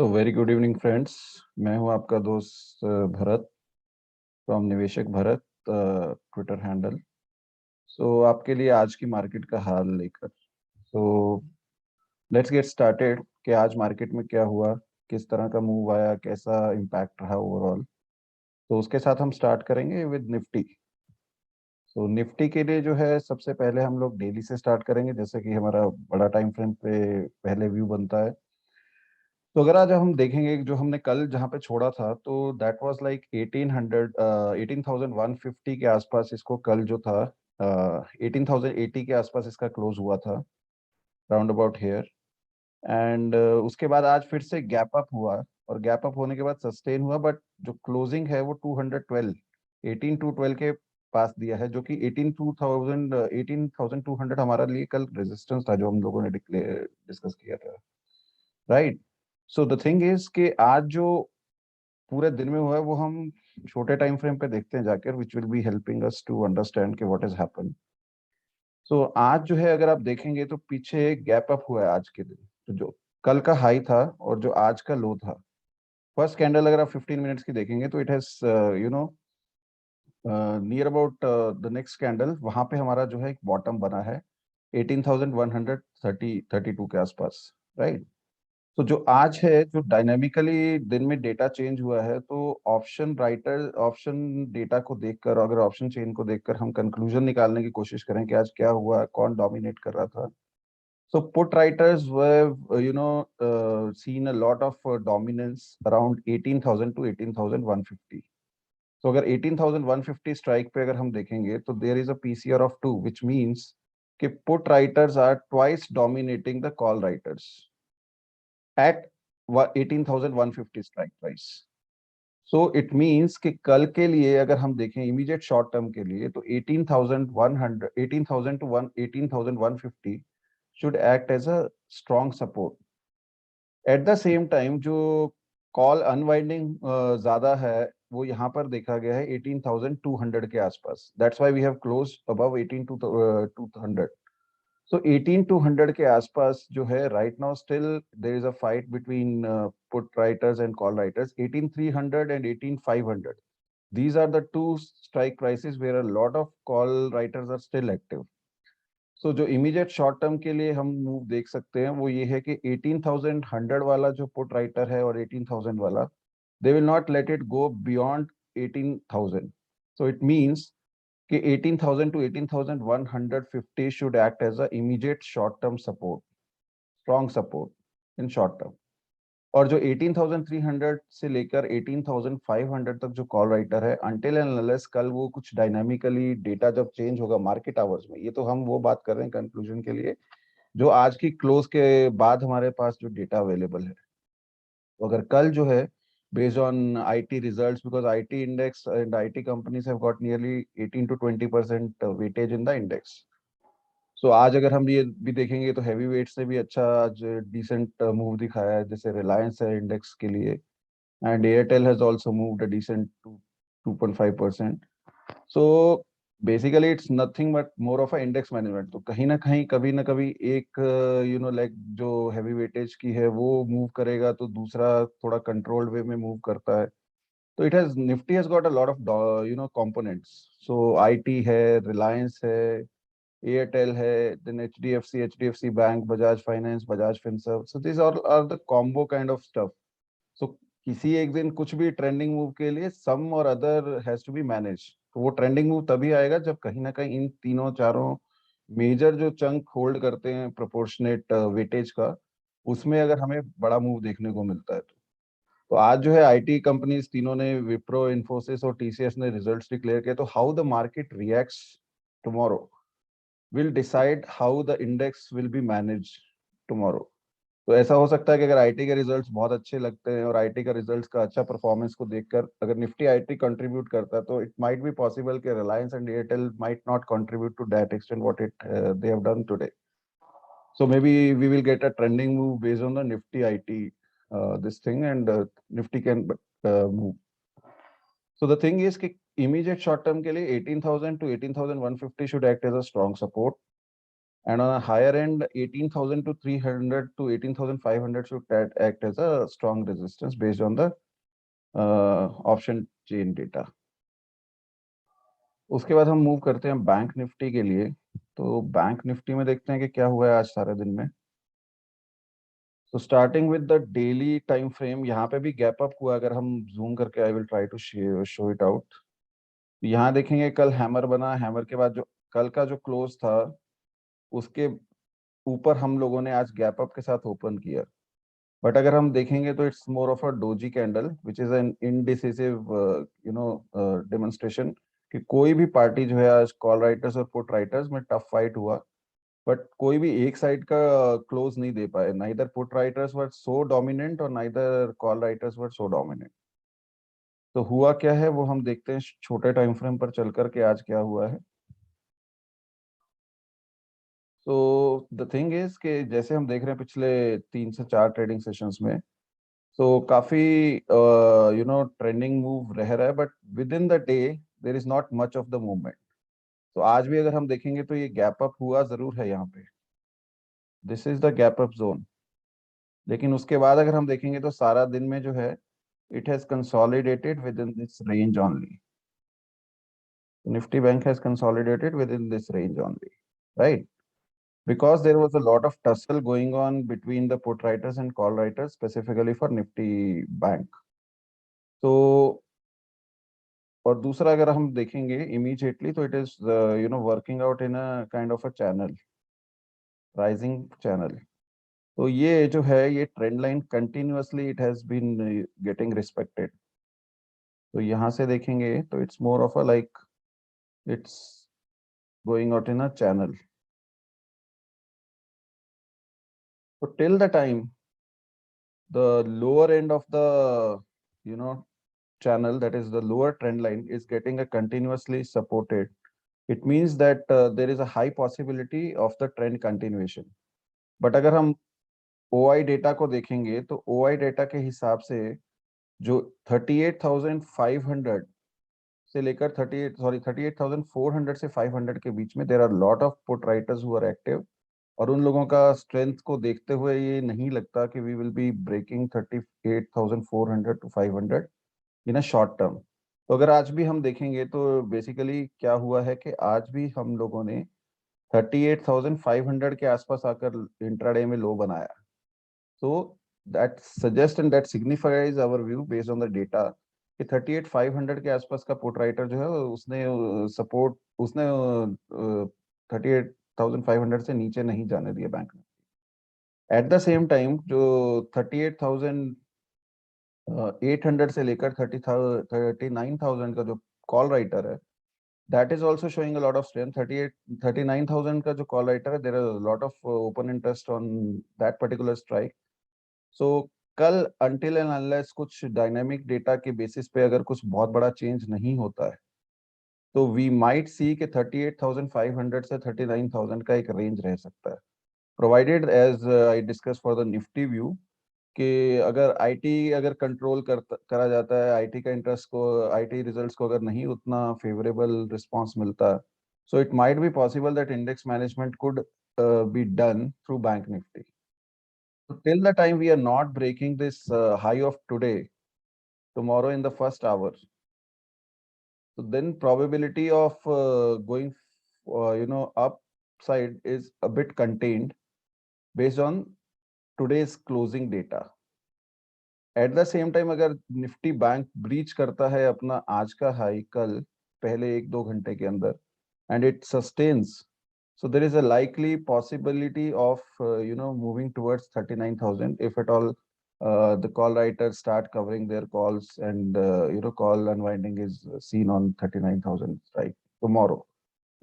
So very good evening friends. मैं हूं आपका दोस्त भरत फ्रॉम निवेशक भरत ट्विटर हैंडल। सो आपके लिए आज की मार्केट का हाल लेकर सो लेट्स गेट स्टार्टेड कि आज मार्केट में क्या हुआ, किस तरह का मूव आया, कैसा इम्पैक्ट रहा ओवरऑल। तो उसके साथ हम स्टार्ट करेंगे विद निफ्टी। सो निफ्टी के लिए जो है सबसे पहले हम लोग डेली से स्टार्ट करेंगे, जैसे कि हमारा बड़ा टाइम फ्रेम पे पहले व्यू बनता है। तो अगर आज हम देखेंगे जो हमने कल जहाँ पे छोड़ा था, तो दैट वाज लाइक 1800 18,150 के आसपास इसको कल जो था 18,080 के आसपास इसका क्लोज हुआ था, राउंड अबाउट हेयर। एंड उसके बाद आज फिर से गैप अप हुआ, और गैप अप होने के बाद सस्टेन हुआ, बट जो क्लोजिंग है वो 212 18,212 के पास दिया है, जो कि 18,200 हमारा लिए कल रेजिस्टेंस था, जो हम लोगों ने डिस्कस किया था, right. So the thing is कि आज जो पूरे दिन में हुआ है वो हम छोटे टाइम फ्रेम पे देखते हैं जाकर, which will be helping us to understand कि व्हाट इज हैपन। सो आज जो है अगर आप देखेंगे तो पीछे गैप अप हुआ है आज के दिन। तो जो कल का हाई था और जो आज का लो था, फर्स्ट कैंडल अगर आप 15 मिनट्स की देखेंगे तो it has you know near about the next candle, वहां पे हमारा जो है एक बॉटम बना है 18,132 के आसपास, राइट। तो जो आज है, जो डायनेमिकली दिन में डेटा चेंज हुआ है, तो ऑप्शन डेटा को देखकर, अगर ऑप्शन चेन को देखकर हम कंक्लूजन निकालने की कोशिश करें कि आज क्या हुआ, कौन डोमिनेट कर रहा था। So put writers seen a lot of dominance around 18,000 to 18,150। तो अगर 18,150 स्ट्राइक पे अगर हम देखेंगे तो there is a PCR of 2, which means कि put writers are twice dominating the call writers at 18,150 strike price. So it means कि कल के लिए अगर हम देखें इमीडिएट शॉर्ट टर्म के लिए, तो 18,100 18,000 to 18,150 should act as a strong support. At the same time जो कॉल अनवाइंडिंग ज्यादा है, वो यहाँ पर देखा गया है 18,200 के आसपास। That's why we have close above 18,200। So 18,200 के आसपास जो है right now still there is a fight between put writers and call writers, 18,300 and 18,500। These are the two strike prices where a lot of call writers are still active. So जो immediate short term के लिए हम move देख सकते हैं वो ये है कि 18,100 वाला जो पुट राइटर है और 18,000 वाला, they will not let it go beyond 18,000. So it means कि 18,000 to 18,150 should act as a immediate short term support, strong support in short term। और जो 18,300 से लेकर 18,500 तक जो कॉल राइटर है, अनटिल एंड अनलेस कल वो कुछ डायनामिकली डेटा जब चेंज होगा मार्केट आवर्स में, ये तो हम वो बात कर रहे हैं कंक्लूजन के लिए जो आज की क्लोज के बाद हमारे पास जो डेटा अवेलेबल है। तो अगर कल जो है based on IT results, because IT index and IT companies have got nearly 18 to 20% weightage in the index. सो आज अगर हम ये भी देखेंगे तो हैवी वेट से भी अच्छा आज डिसेंट मूव दिखाया है, जैसे रिलायंस है इंडेक्स के लिए, and Airtel has also moved a decent 2.5%। So basically it's nothing but more of a index management. तो कहीं ना कहीं कभी ना कभी एक लाइक जो हैवी वेटेज की है वो मूव करेगा, तो दूसरा थोड़ा कंट्रोल्ड वे में मूव करता है। तो it has Nifty has got a lot of components. So IT है, रिलायंस है, एयरटेल है, then HDFC bank, Bajaj finance, Bajaj Finserv. So this are the combo kind of stuff. So किसी एक दिन कुछ भी ट्रेंडिंग मूव के लिए सम और other has to be manage. तो वो ट्रेंडिंग मूव तभी आएगा जब कहीं ना कहीं इन तीनों चारों मेजर जो चंक होल्ड करते हैं प्रोपोर्शनेट वेटेज का, उसमें अगर हमें बड़ा मूव देखने को मिलता है। तो आज जो है आईटी कंपनीज तीनों ने, विप्रो, इन्फोसिस और टीसीएस ने रिजल्ट्स डिक्लेयर किए। तो how the market reacts tomorrow will decide how the index will be managed tomorrow। तो ऐसा हो सकता है कि अगर आईटी के रिजल्ट्स बहुत अच्छे लगते हैं और आईटी का रिजल्ट्स का अच्छा परफॉर्मेंस को देखकर अगर निफ्टी आईटी कंट्रीब्यूट करता है, तो इट माइट बी पॉसिबल कि Reliance and Airtel might not contribute to that extent what it they have done today. So maybe we will get a trending move based on the Nifty IT this thing, and Nifty can move. So the thing is कि immediate short term के लिए 18,000 to 18,150 should act as a strong support। and on a higher end 18,000 to 300 to 18,500 should act as a strong resistance based on the option chain data. उसके बाद हम move करते हैं bank Nifty के लिए। तो बैंक निफ्टी में देखते हैं कि क्या हुआ है आज सारे दिन में। तो starting with the daily time frame, यहाँ पे भी गैप अप हुआ। अगर हम जूम करके, I will try to show it out. यहाँ देखेंगे कल हैमर बना, हैमर के बाद जो कल का जो क्लोज था उसके ऊपर हम लोगों ने आज गैप अप के साथ ओपन किया। बट अगर हम देखेंगे तो it's more of a doji candle which is an indecisive demonstration कि कोई भी पार्टी जो है आज कॉल राइटर्स और पुट राइटर्स में टफ फाइट हुआ, बट कोई भी एक साइड का क्लोज नहीं दे पाए। नाइदर पुट राइटर्स वर सो डोमिनेंट और नाइदर कॉल राइटर्स वर सो डोमिनेंट। तो हुआ क्या है वो हम देखते हैं छोटे टाइम फ्रेम पर चल करके आज क्या हुआ है। तो द थिंग इज कि जैसे हम देख रहे हैं पिछले 3 से 4 ट्रेडिंग सेशंस में, तो काफी ट्रेंडिंग मूव रह रहा है, but with in the day there is not much of the movement. तो आज भी अगर हम देखेंगे तो ये गैप अप हुआ जरूर है यहाँ पे, this is the gap up zone. लेकिन उसके बाद अगर हम देखेंगे तो सारा दिन में जो है it has consolidated within this range only. Nifty Bank has consolidated within this range only, right? Because there was a lot of tussle going on between the put writers and call writers, specifically for Nifty Bank. तो और दूसरा अगर हम देखेंगे immediately तो it is working out in a kind of a channel, rising channel. तो ये जो है ये trend line continuously it has been getting respected. तो यहाँ से देखेंगे तो it's more of a like it's going out in a channel. So till the time the lower end of the channel, that is the lower trend line, is getting a continuously supported, it means that there is a high possibility of the trend continuation. But अगर हम OI data को देखेंगे तो OI data के हिसाब से जो 38,500 से लेकर 38,400 से 500 के बीच में there are lot of put writers who are active, और उन लोगों का स्ट्रेंथ को देखते हुए ये नहीं लगता कि we will be breaking 38,400 to 500 in a short term. तो अगर आज भी हम देखेंगे तो बेसिकली क्या हुआ है कि आज भी हम लोगों ने 38,500 के आसपास आकर इंट्राडे में लो बनाया। तो that suggest and that signifies our view based on the data कि 38,500 के आसपास का पुट राइटर जो है उसने सपोर्ट उसने 38,500 से नीचे नहीं जाने दिया बैंक ने। एट द सेम टाइम जो 38,800 से लेकर 39,000 का जो कॉल राइटर है, that is also showing a lot of strength. 39,000 का जो कॉल राइटर है, there are lot of open interest on that particular strike. So कल अनटिल एंड अनलेस कुछ डायनामिक डेटा के बेसिस पे अगर कुछ बहुत बड़ा चेंज नहीं होता है तो वी माइट सी कि 38,500 से 39,000 का एक रेंज रह सकता है, provided as I discuss for the Nifty view कि अगर आईटी अगर कंट्रोल करा जाता है, आईटी का इंटरेस्ट को, आईटी रिजल्ट्स को अगर नहीं उतना फेवरेबल रिस्पांस मिलता, so it might be possible that index management could be done through bank Nifty. So till the time we are not breaking this high of today, tomorrow in the first hour, so then probability of going, upside is a bit contained based on today's closing data. At the same time, अगर Nifty bank breach करता है अपना आज का high कल पहले 1-2 घंटे के अंदर and it sustains, so there is a likely possibility of moving towards 39,000 if at all the call writers start covering their calls and call unwinding is seen on 39,000 right tomorrow,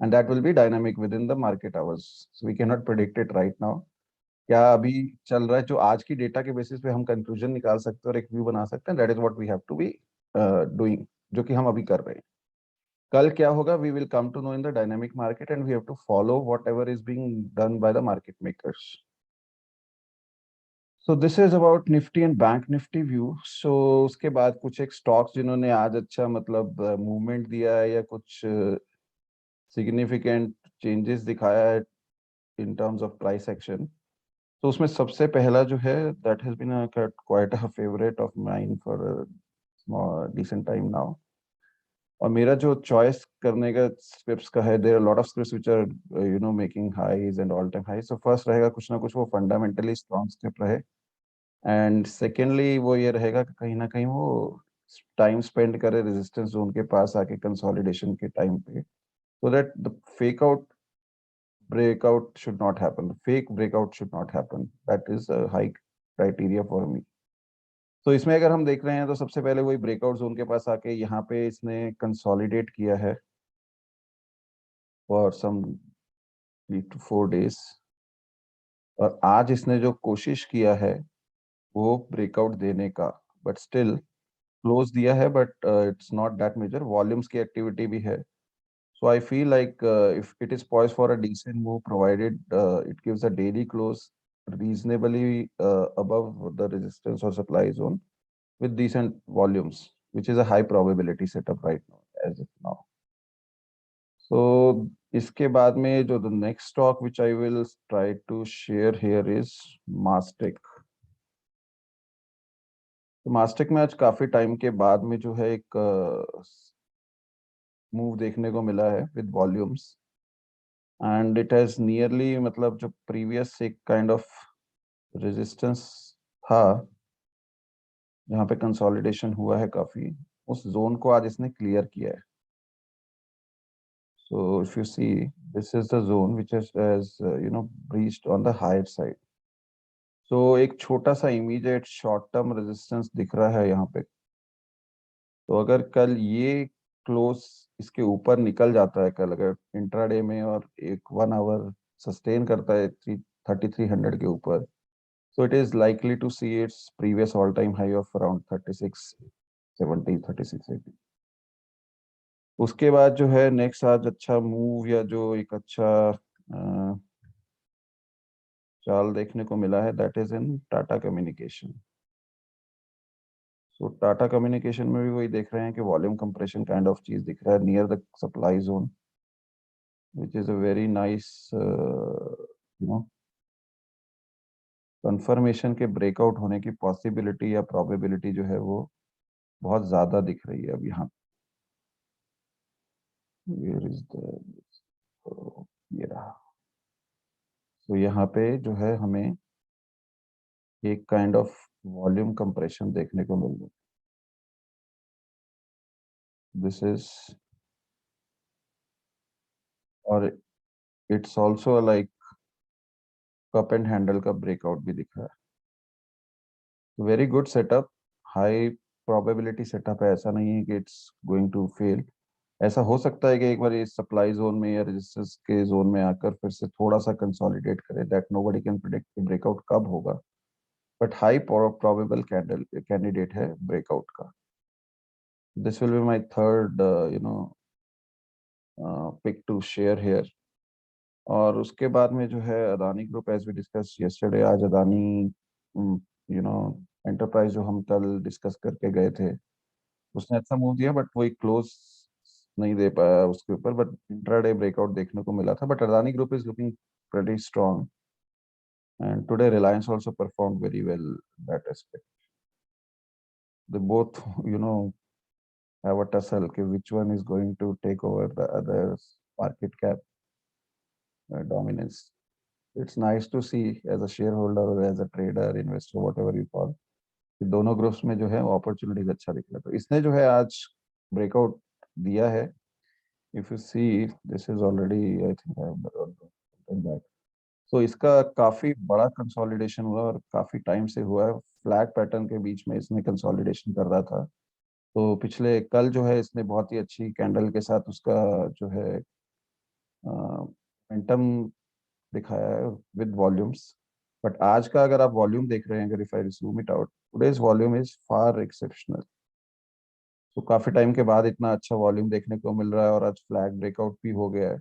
and that will be dynamic within the market hours, so we cannot predict it right now। क्या अभी चल रहा है जो आज की data के basis पे हम कंक्लूजन निकाल सकते हैं और एक व्यू बना सकते हैं, that is what we have to be doing, जो कि हम अभी कर रहे हैं। कल क्या होगा we will come to know in the dynamic market and we have to follow whatever is being done by the market makers. So this is about Nifty and bank Nifty view. So उसके बाद कुछ एक स्टॉक्स जिन्होंने आज अच्छा मतलब movement दिया है या कुछ सिग्निफिकेंट चेंजेस दिखाया है in terms of price action. तो उसमें सबसे पहला जो है that has been quite a favorite of mine for a decent time now. और मेरा जो चॉइस करने का स्क्रिप्ट्स का है, there are lot of scripts which are making highs and all time high. So first रहेगा कुछ ना कुछ वो फंडामेंटली स्ट्रॉन्ग स्क्रिप्ट रहे, एंड सेकेंडली वो ये रहेगा कि कहीं ना कहीं वो टाइम स्पेंड करे रेजिस्टेंस जोन के पास आके कंसोलिडेशन के टाइम पे, so that the fake out breakout should not happen. The fake breakout should not happen. That is a high criteria for me. तो इसमें अगर हम देख रहे हैं तो सबसे पहले वही ब्रेकआउट जोन के पास आके यहाँ पे इसने कंसोलिडेट किया है फॉर सम 3 to 4 days, और आज इसने जो कोशिश किया है वो ब्रेकआउट देने का, बट स्टिल क्लोज दिया है, but it's not that major. Volumes की एक्टिविटी भी है. So I feel like if it is poised for a decent move, provided it gives a daily close reasonably above the resistance or supply zone with decent volumes, which is a high probability setup right now, as of now. So इसके बाद में जो the next stock which I will try to share here is Mastek. तो Mastek में आज काफी time के बाद में जो है एक मूव देखने को मिला है with volumes. And it has nearly, मतलब जो प्रीवियस एक काइंड ऑफ रेजिस्टेंस था जहाँ पे कंसोलिडेशन हुआ है काफी, उस जोन को आज इसने क्लियर किया है. So if you see, this is the zone which has breached on the higher side. So एक छोटा सा इमीडिएट शॉर्ट टर्म रेजिस्टेंस दिख रहा है यहाँ पे. तो अगर कल ये क्लोज इसके ऊपर निकल जाता है, कल अगर इंट्राडे में और एक 1 आवर सस्टेन करता है 3300 के ऊपर, so it is likely to see its previous all-time high of around 3670, 3680. उसके बाद जो है नेक्स्ट आज अच्छा मूव या जो एक अच्छा चाल देखने को मिला है, that is in Tata communication. So Tata communication में भी वही देख रहे हैं कि वॉल्यूम कंप्रेशन काइंड ऑफ चीज दिख रहा है near the supply zone, which is a very nice confirmation के ब्रेकआउट होने की पॉसिबिलिटी या प्रोबेबिलिटी जो है वो बहुत ज्यादा दिख रही है अब यहाँ. Where is the ये रहा. तो यहाँ पे जो है हमें एक काइंड ऑफ वॉल्यूम कंप्रेशन देखने को मिल रहा है. दिस इज, और it's also like cup and handle का ब्रेकआउट भी दिख रहा है. Very good setup, high probability setup है. ऐसा नहीं है कि इट्स गोइंग टू फेल. ऐसा हो सकता है कि एक बार इस सप्लाई जोन में या रेजिस्टेंस के जोन में आकर फिर से थोड़ा सा कंसोलिडेट करे. That nobody can predict breakout कब होगा, बट हाई प्रोबेबल कैंडिडेट है ब्रेकआउट का. This will be my third pick to share here. और उसके बाद में जो है Adani group, as we discuss yesterday, आज अदानी एंटरप्राइज जो हम कल डिस्कस करके गए थे, उसने अच्छा मूव दिया, बट वही क्लोज नहीं दे पाया उसके ऊपर, बट इंट्राडे ब्रेकआउट देखने को मिला था. But Adani group is looking pretty strong, and today Reliance also performed very well in that aspect. They both have a tussle कि which one is going to take over the other's market cap dominance. It's nice to see as a shareholder or as a trader, investor, whatever you call, कि दोनों groups में जो है opportunities अच्छा दिख रहा है. तो इसने जो है आज ब्रेकआउट दिया है. If you see, this is already, I think, तो इसका काफी बड़ा कंसोलिडेशन हुआ और काफी टाइम से हुआ है. फ्लैग पैटर्न के बीच में इसने कंसोलिडेशन कर रहा था. तो पिछले कल जो है इसने बहुत ही अच्छी कैंडल के साथ उसका जो है मोमेंटम दिखाया है विद वॉल्यूम्स. बट आज का अगर आप वॉल्यूम देख रहे हैं, अगर if I zoom it out, today's volume is far exceptional. तो काफी टाइम के बाद इतना अच्छा वॉल्यूम देखने को मिल रहा है और आज फ्लैग ब्रेकआउट भी हो गया है.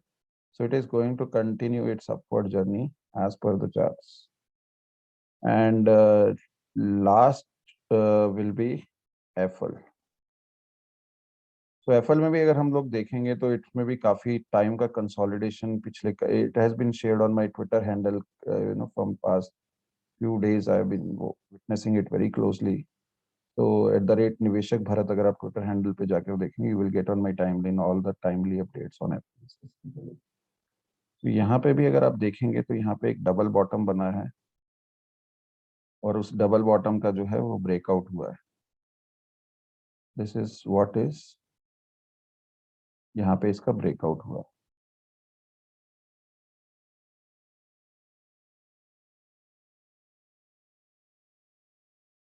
So it is going to continue its upward journey as per the charts. And last will be Apple. तो एफएल में भी अगर हम लोग देखेंगे तो इसमें भी काफी टाइम का कंसोलिडेशन पिछले, it has been shared on my Twitter handle, from past few days I have been witnessing it very closely. तो एट द रेट निवेशक भारत अगर आप ट्विटर हैंडल पे जाके वो देखेंगे, you will get on my timeline all the timely updates on Apple. तो यहाँ पे भी अगर आप देखेंगे तो यहाँ पे एक डबल बॉटम बना है, और उस डबल बॉटम का जो है वो ब्रेकआउट हुआ है। दिस इज व्हाट इज, यहाँ पे इसका ब्रेकआउट हुआ।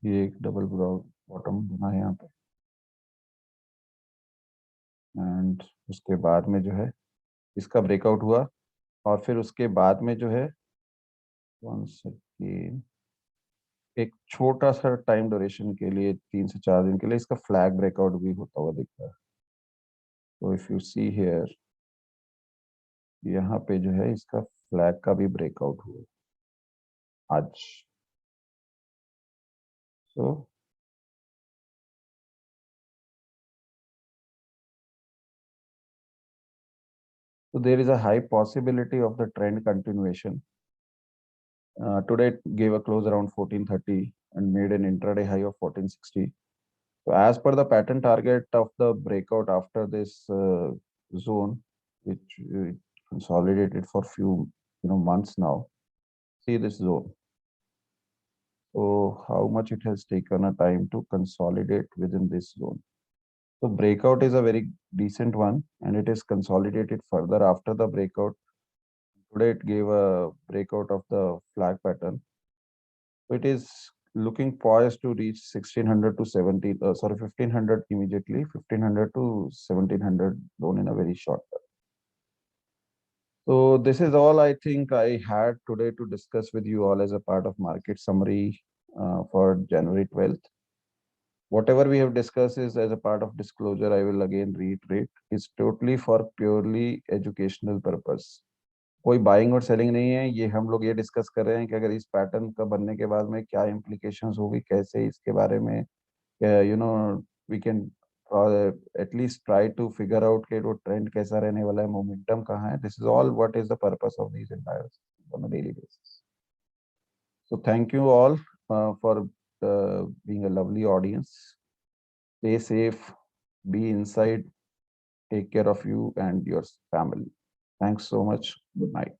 ये एक डबल बॉटम बना है यहाँ पे, एंड उसके बाद में जो है इसका ब्रेकआउट हुआ, और फिर उसके बाद में जो है once again एक छोटा सा टाइम ड्यूरेशन के लिए 3 से 4 दिन के लिए इसका फ्लैग ब्रेकआउट भी होता हुआ दिख रहा है। तो इफ यू सी हियर, यहाँ पे जो है इसका फ्लैग का भी ब्रेकआउट हुआ आज। तो there is a high possibility of the trend continuation. Today it gave a close around 1430 and made an intraday high of 1460. So as per the pattern target of the breakout after this zone, which consolidated for few months now, see this zone. So how much it has taken a time to consolidate within this zone. So breakout is a very decent one, and it is consolidated further after the breakout. Today it gave a breakout of the flag pattern. So it is looking poised to reach 1600 to 17, 1500 immediately, 1500 to 1700 zone in a very short term. So this is all I think I had today to discuss with you all as a part of market summary for January 12th. Whatever we have discussed is as a part of disclosure, I will again reiterate, is totally for purely educational purpose. कोई buying और selling नहीं है, ये हम लोग ये discuss कर रहे हैं कि अगर इस पैटर्न का बनने के बाद में क्या इम्प्लीकेशंस होगी, कैसे इसके बारे में we can at least try to figure out कि वो ट्रेंड कैसा रहने वाला है, मोमेंटम कहाँ है। This is all what is the purpose of these entire on a daily basis. So thank you all for being a lovely audience. Stay safe, be inside, take care of you and your family. Thanks so much. Good night.